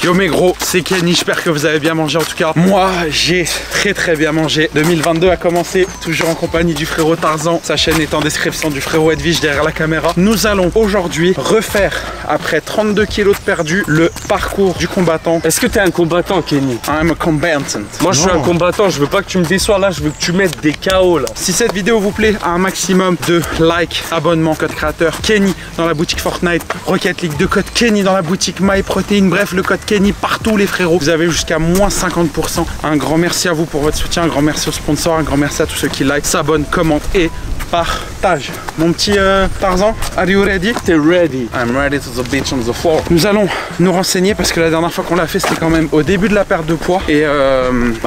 Yo mes gros, c'est Kenny, j'espère que vous avez bien mangé en tout cas. Moi, j'ai très bien mangé. 2022 a commencé, toujours en compagnie du frérot Tarzan. Sa chaîne est en description, du frérot Edwige derrière la caméra. Nous allons aujourd'hui refaire, après 32 kilos de perdu, le parcours du combattant. Est-ce que t'es un combattant, Kenny? I'm a combatant. Moi, je suis un combattant, je veux pas que tu me déçois là, je veux que tu mettes des KO là. Si cette vidéo vous plaît, un maximum de likes, abonnements, code créateur Kenny dans la boutique Fortnite, Rocket League, de code Kenny dans la boutique MyProtein, bref le code Kenny partout les frérots, vous avez jusqu'à moins 50%. Un grand merci à vous pour votre soutien, un grand merci aux sponsors, un grand merci à tous ceux qui like, s'abonnent, commentent et partagent. Mon petit Tarzan, are you ready? T'es ready? I'm ready to the beach on the floor. Nous allons nous renseigner parce que la dernière fois qu'on l'a fait c'était quand même au début de la perte de poids et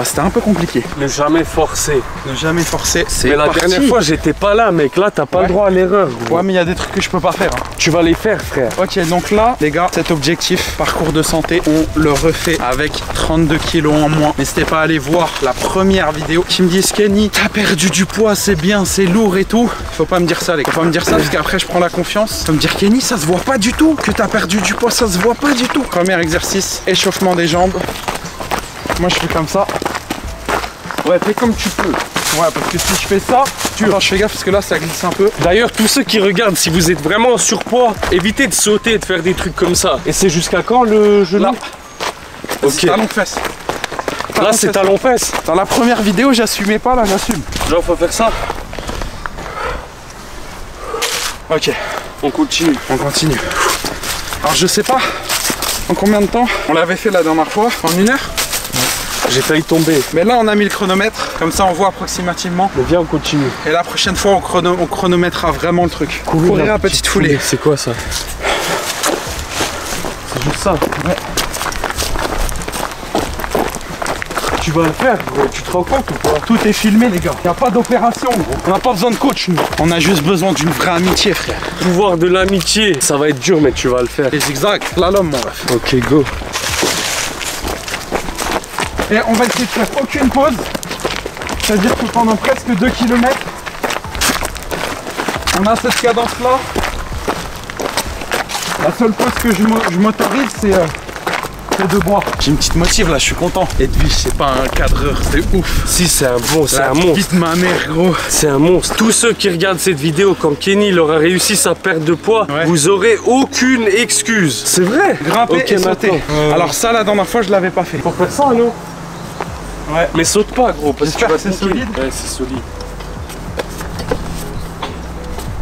c'était un peu compliqué. Ne jamais forcer. Ne jamais forcer, c'est Mais la dernière fois j'étais pas là mec, là t'as pas le droit à l'erreur. Ouais mais il y a des trucs que je peux pas faire. Tu vas les faire frère. Ok donc là les gars, cet objectif parcours de santé, on le refait avec 32 kilos en moins. N'hésitez pas à aller voir la première vidéo qui me dit Kenny, t'as perdu du poids, c'est bien, c'est lourd et tout. Faut pas me dire ça les gars, faut pas me dire ça parce qu'après je prends la confiance. Faut me dire Kenny, ça se voit pas du tout que t'as perdu du poids, ça se voit pas du tout. Premier exercice, échauffement des jambes. Moi je fais comme ça. Ouais, fais comme tu peux. Ouais, parce que si je fais ça, alors je fais gaffe parce que là ça glisse un peu. D'ailleurs, tous ceux qui regardent, si vous êtes vraiment en surpoids, évitez de sauter et de faire des trucs comme ça. Et c'est jusqu'à quand le genou? Là. Ok. Talon fesse. Là c'est talon fesse. Dans la première vidéo j'assumais pas, là j'assume. Genre faut faire ça. Ok. On continue. On continue. Alors je sais pas en combien de temps on l'avait fait la dernière fois, en 1 heure. J'ai failli tomber. Mais là on a mis le chronomètre, comme ça on voit approximativement. Mais viens on continue. Et la prochaine fois on chronométrera vraiment le truc. Courir à petite foulée. C'est quoi ça? C'est juste ça. Ouais. Tu vas le faire gros, tu te rends compte ou pas? Tout est filmé les gars, y a pas d'opération gros. On n'a pas besoin de coach nous. On a juste besoin d'une vraie amitié frère. Pouvoir de l'amitié, ça va être dur mais tu vas le faire. Les zigzags, là l'homme mon ref. Ok go. Et on va essayer de faire aucune pause. C'est-à-dire que pendant presque 2 km, on a cette cadence là. La seule pause que je m'autorise c'est de boire. J'ai une petite motive là, je suis content. Edwige c'est pas un cadreur, c'est ouf. Si c'est un bon, c'est un Vite monstre. ma mère gros. C'est un monstre. Tous ceux qui regardent cette vidéo quand Kenny leur a réussi sa perte de poids, ouais. Vous aurez aucune excuse. C'est vrai. Grimper et sauter. Alors ça la dernière fois je l'avais pas fait. Faut faire ça non? Ouais. Mais saute pas gros parce que tu J'espère vas que c'est te niquer. solide. Ouais c'est solide.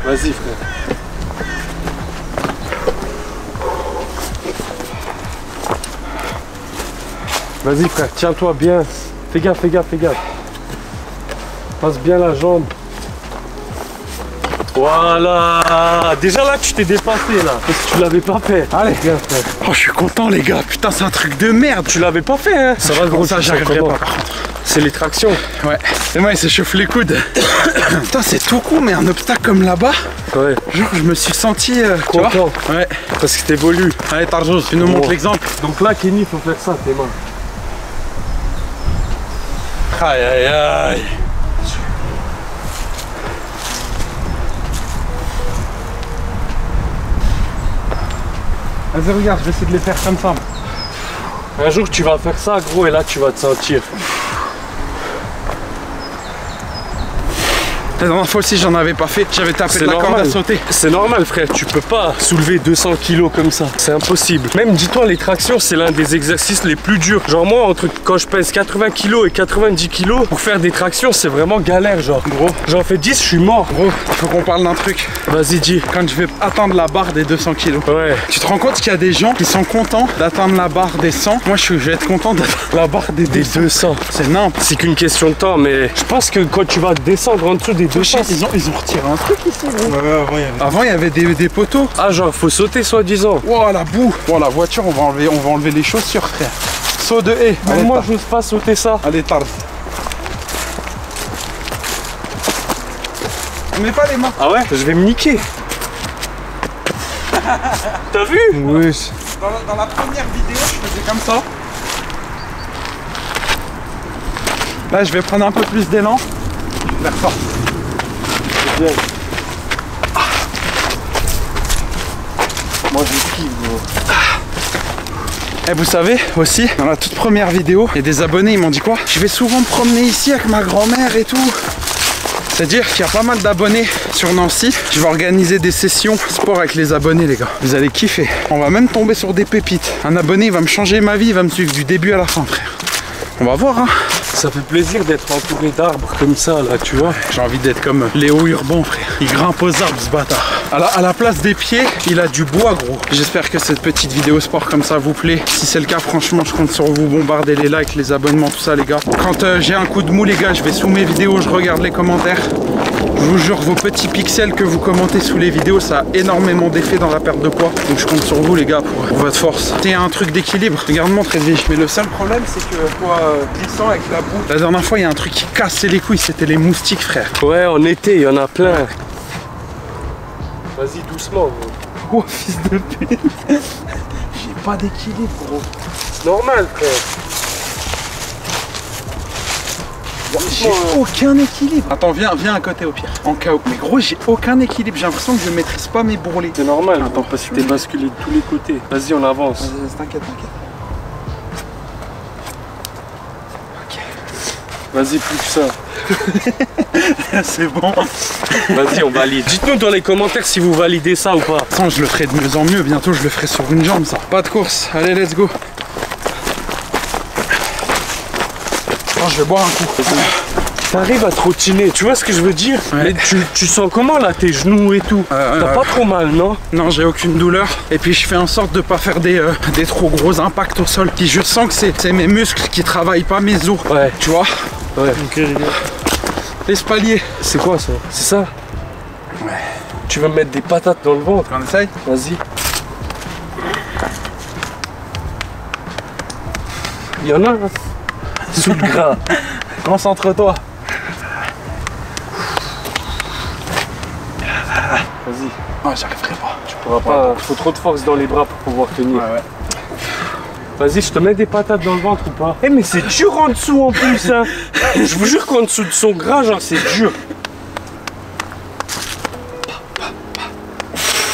Vas-y frère. Vas-y frère, tiens-toi bien. Fais gaffe, fais gaffe, fais gaffe. Passe bien la jambe. Voilà. Déjà là tu t'es dépassé là. Parce que tu l'avais pas fait. Allez. Bien frère. Oh je suis content les gars, putain c'est un truc de merde. Tu l'avais pas fait hein. Ça va gros, ça j'arriverai pas par contre. C'est les tractions. Ouais. Et moi il s'échauffe les coudes. Putain c'est tout con mais un obstacle comme là-bas. Ouais. Genre je me suis senti tu vois. Content. Ouais. Parce que t'évolues. Allez Tarzan, tu nous montres l'exemple. Donc là Kenny faut faire ça tes mains. Aïe aïe aïe. Vas-y regarde, je vais essayer de les faire comme ça. Un jour tu vas faire ça gros et là tu vas te sentir. La dernière fois aussi j'en avais pas fait, j'avais tapé de la corde à sauter. C'est normal frère, tu peux pas soulever 200 kilos comme ça, c'est impossible. Même dis-toi les tractions c'est l'un des exercices les plus durs. Genre moi entre quand je pèse 80 kilos et 90 kilos, pour faire des tractions c'est vraiment galère genre. Gros, j'en fais 10, je suis mort. Gros, il faut qu'on parle d'un truc. Vas-y dis. Quand je vais atteindre la barre des 200 kilos. Ouais. Tu te rends compte qu'il y a des gens qui sont contents d'atteindre la barre des 100. Moi je vais être content d'atteindre la barre des 200. C'est nimp. C'est qu'une question de temps mais je pense que quand tu vas descendre en dessous des 200, ils ont retiré un truc ici. Avant il y avait des poteaux. Ah genre faut sauter soi-disant. Oh la boue. Bon la voiture on va enlever les chaussures frère. Saut de haie. Allez, moi je n'ose pas sauter ça. Allez Tarz. On met pas les mains. Ah ouais? Je vais me niquer. T'as vu? Oui. Dans la première vidéo je faisais comme ça. Là je vais prendre un peu plus d'élan. Je vais faire ça. Bien. Moi je kiffe gros. Et vous savez aussi, dans la toute première vidéo, il y a des abonnés, ils m'ont dit quoi? Je vais souvent me promener ici avec ma grand-mère et tout. C'est-à-dire qu'il y a pas mal d'abonnés sur Nancy. Je vais organiser des sessions sport avec les abonnés, les gars. Vous allez kiffer. On va même tomber sur des pépites. Un abonné, il va me changer ma vie, il va me suivre du début à la fin, frère. On va voir, hein. Ça fait plaisir d'être entouré d'arbres comme ça, là, tu vois. J'ai envie d'être comme Léo Urban, frère. Il grimpe aux arbres, ce bâtard. À la place des pieds, il a du bois, gros. J'espère que cette petite vidéo sport comme ça vous plaît. Si c'est le cas, franchement, je compte sur vous. Bombardez les likes, les abonnements, tout ça, les gars. Quand j'ai un coup de mou, les gars, je vais sous mes vidéos, je regarde les commentaires. Je vous jure, vos petits pixels que vous commentez sous les vidéos, ça a énormément d'effet dans la perte de poids. Donc je compte sur vous, les gars, pour votre force. C'est un truc d'équilibre. Regarde-moi très vite. Mais le seul problème, c'est que poids glissant avec la boue. La dernière fois, il y a un truc qui cassait les couilles, c'était les moustiques, frère. Ouais, en été, il y en a plein. Vas-y, doucement, gros. Oh, fils de pute. J'ai pas d'équilibre, gros. C'est normal, frère. J'ai aucun équilibre. Attends, viens à côté au pire. En cas où. Mais gros, j'ai aucun équilibre. J'ai l'impression que je maîtrise pas mes bourrelets. C'est normal, attends, parce que t'es basculé de tous les côtés. Vas-y, on avance. T'inquiète. Vas-y, plus que ça. C'est bon. Vas-y, on valide. Dites-nous dans les commentaires si vous validez ça ou pas. Attends, je le ferai de mieux en mieux. Bientôt, je le ferai sur une jambe, ça. Pas de course. Allez, let's go. Attends, je vais boire un coup. T'arrives à trottiner, tu vois ce que je veux dire? Ouais. Mais tu sens comment là, tes genoux et tout? T'as pas trop mal, non? Non, j'ai aucune douleur. Et puis je fais en sorte de pas faire des trop gros impacts au sol. Puis je sens que c'est mes muscles qui travaillent pas, mes os. Ouais. Tu vois? Ouais. Ok, les gars. L'espalier. C'est quoi ça? C'est ça? Ouais. Tu vas me mettre des patates dans le ventre? On essaye? Vas-y. Il y en a hein? Sous le gras. Concentre-toi. Vas-y. Non, j'arriverai pas. Tu pourras pas. Il faut trop de force dans les bras pour pouvoir tenir. Ouais. Vas-y, je te mets des patates dans le ventre ou pas? Eh mais c'est dur en dessous en plus hein. Je vous jure qu'en dessous de son gras, genre c'est dur.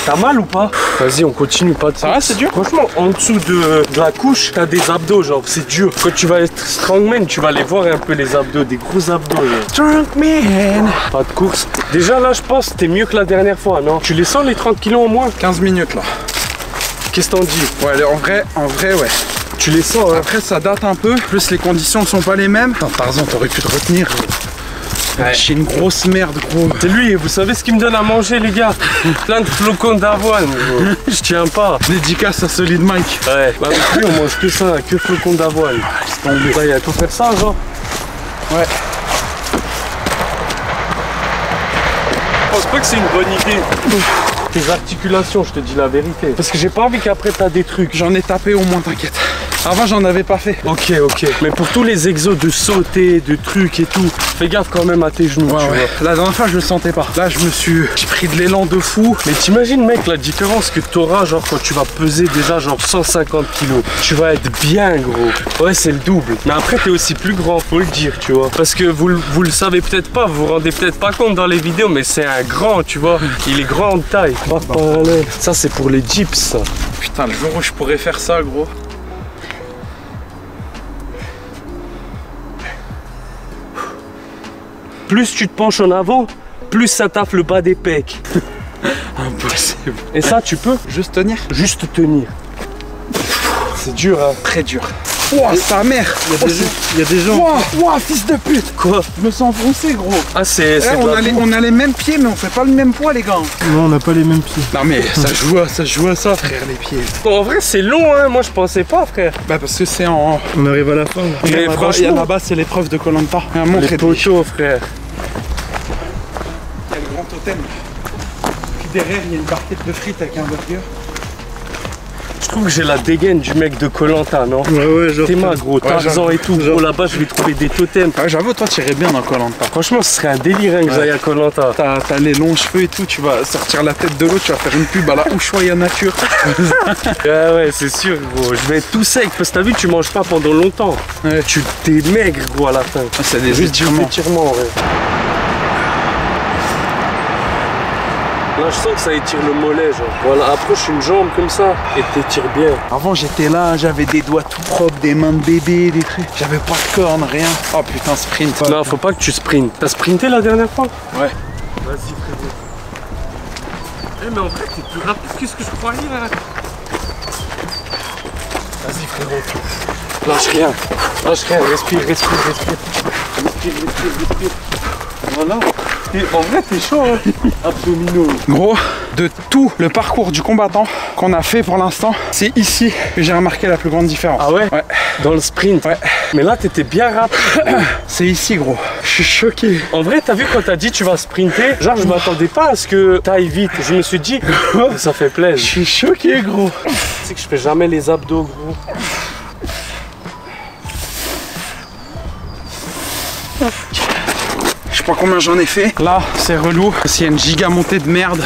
T'as mal ou pas? Vas-y, on continue, pas de Ça va, c'est dur? Franchement, en dessous de la couche, t'as des abdos, genre c'est dur. Quand tu vas être strongman, tu vas aller voir un peu les abdos, des gros abdos. Genre. Strongman. Pas de course. Déjà là, je pense que t'es mieux que la dernière fois, non? Tu les sens les 30 kilos en moins? 15 minutes là. Qu'est-ce que t'en dis? Ouais, en vrai, ouais. Tu les sens, hein? Après, ça date un peu. Plus les conditions sont pas les mêmes. Attends, Tarzan, t'aurais pu te retenir. Ouais. J'ai une grosse merde, gros. C'est lui, vous savez ce qu'il me donne à manger, les gars? Plein de flocons d'avoine, gros. Je tiens pas. Dédicace à Solid Mike. Ouais, bah avec lui, on mange que ça, que flocons d'avoine. Ça y a tout faire ça, genre? Ouais. Je pense pas que c'est une bonne idée. Tes articulations, je te dis la vérité. Parce que j'ai pas envie qu'après t'as des trucs. J'en ai tapé au moins, t'inquiète. Avant, j'en avais pas fait. Ok. Mais pour tous les exos de sauter, de trucs et tout, fais gaffe quand même à tes genoux, tu vois. La dernière fois, je le sentais pas. Là, j'ai pris de l'élan de fou. Mais t'imagines, mec, la différence que t'auras, genre, quand tu vas peser déjà, genre, 150 kilos. Tu vas être bien gros. Ouais, c'est le double. Mais après, t'es aussi plus grand, faut le dire, tu vois. Parce que vous le savez peut-être pas, vous vous rendez peut-être pas compte dans les vidéos, mais c'est un grand, tu vois. Il est grand de taille. Ça, c'est pour les dips, ça. Putain, le jour où je pourrais faire ça, gros. Plus tu te penches en avant, plus ça taffe le bas des pecs. Impossible. Et ça, tu peux juste tenir? Juste tenir. C'est dur, hein. Très dur. Ouah, sa mère. Il y a des gens. Ouah, fils de pute. Quoi? Je me sens enfoncé, gros. Ah, c'est on a les mêmes pieds, mais on fait pas le même poids, les gars. Non, on n'a pas les mêmes pieds. Non, mais ça joue à ça, frère, les pieds. Bon, en vrai, c'est long, hein. Moi, je pensais pas, frère. Bah, parce que c'est en. On arrive à la fin. Là. Mais franchement, là-bas, c'est l'épreuve de Koh-Lanta. les poteaux, frère. Il y a le grand totem. Puis derrière, il y a une barquette de frites avec un burger. Je trouve que j'ai la dégaine du mec de Koh-Lanta, non? Ouais, genre. T'es ma gros, Tarzan et tout. Gros, là-bas, je vais trouver des totems. Ouais, j'avoue, toi, tu irais bien dans Koh-Lanta. Franchement, ce serait un délire hein, que j'aille à Koh-Lanta. T'as les longs cheveux et tout, tu vas sortir la tête de l'eau, tu vas faire une pub à la Ushuaïa Nature. Ouais, c'est sûr, gros. Je vais être tout sec parce que t'as vu, tu manges pas pendant longtemps. Ouais. Tu t'es maigre, gros, à la fin. C'est des Juste étirements. des étirements, ouais. Là, je sens que ça étire le mollet, genre. Voilà, approche une jambe comme ça et t'étires bien. Avant j'étais là, j'avais des doigts tout propres, des mains de bébé, des trucs. J'avais pas de cornes, rien. Oh putain, sprint. Non, faut pas que tu sprintes. T'as sprinté la dernière fois? Ouais. Vas-y, frérot. Eh, mais en vrai, t'es plus rapide que ce que je croyais, là. Vas-y, frérot. Lâche rien. Lâche rien. Respire, respire, respire. Respire, respire, respire. Voilà. Et en vrai, t'es chaud, hein. Abdominaux. Gros, de tout le parcours du combattant qu'on a fait pour l'instant, c'est ici que j'ai remarqué la plus grande différence. Ah ouais? Ouais. Dans le sprint? Ouais. Mais là, t'étais bien rapide. C'est ici, gros. Je suis choqué. En vrai, t'as vu quand t'as dit tu vas sprinter? Genre, je m'attendais pas à ce que t'ailles vite. Je me suis dit, ça fait Je plaisir. suis choqué, gros. Tu sais que je fais jamais les abdos, gros. Je sais pas combien j'en ai fait. Là, c'est relou. S'il y a une giga montée de merde,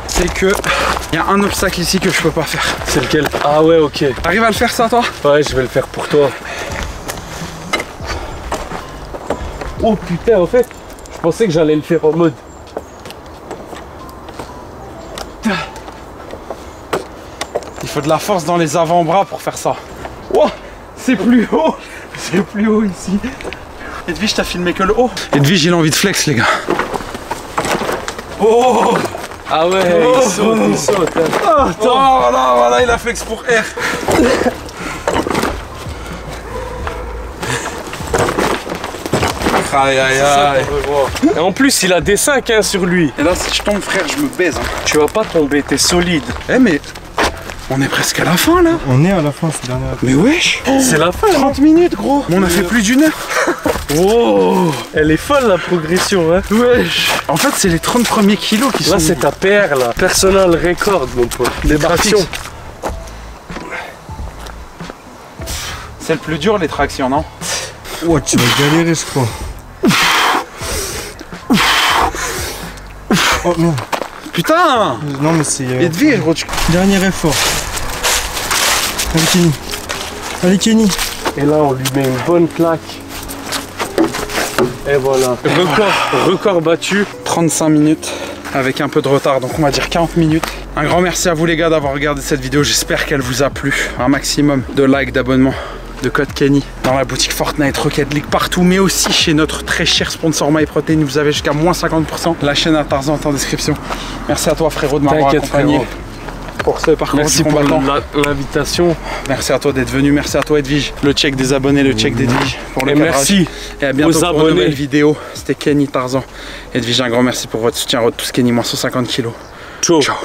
c'est que il y a un obstacle ici que je peux pas faire. C'est lequel? Ah ouais, ok. T'arrives à le faire ça, toi? Ouais, je vais le faire pour toi. Oh putain, en fait, je pensais que j'allais le faire en mode. Il faut de la force dans les avant-bras pour faire ça. Oh, c'est plus haut. C'est plus haut ici. Edwige, t'as filmé que le haut. Edwige, il a envie de flex, les gars. Oh, Ah ouais, il saute, il saute. Hein. oh voilà, voilà, il a flex pour R. Aïe, aïe, C'est ça aïe. qu'on veut voir. Et en plus, il a des 5 hein, sur lui. Et là, si je tombe, frère, je me baise. Hein. Tu vas pas tomber, t'es solide. Eh, mais on est presque à la fin, là. On est à la fin, cette dernière. Mais wesh. C'est la fin. 30 minutes, gros. On a fait plus d'une heure. Wow, elle est folle la progression, hein. Wesh. En fait, c'est les 30 premiers kilos qui sont... Là, c'est ta PR, là. Personal record, mon pote. Les tractions. fixe. C'est le plus dur, les tractions, non? Oh, tu vas galérer, je crois. Oh merde. Putain. Non, mais c'est. Edwige, gros, tu... Dernier effort. Allez, Kenny. Allez, Kenny. Et là, on lui met une bonne claque. Et voilà. Record battu. 35 minutes avec un peu de retard, donc on va dire 40 minutes. Un grand merci à vous les gars d'avoir regardé cette vidéo, j'espère qu'elle vous a plu. Un maximum de likes, d'abonnements, de code Kenny dans la boutique Fortnite, Rocket League, partout, mais aussi chez notre très cher sponsor MyProtein. Vous avez jusqu'à moins 50%. La chaîne à Tarzan est en description. Merci à toi frérot de m'avoir accompagné frérot. pour ce parcours Merci du pour combattant. l'invitation. Merci à toi d'être venu, merci à toi Edwige. Le check des abonnés, le check d'Edwige pour le Et cadrage. merci Et à bientôt aux pour une abonnés. nouvelle vidéo. C'était Kenny Tarzan. Edwige, un grand merci pour votre soutien. Tous Kenny, moins 150 kilos. Ciao. Ciao.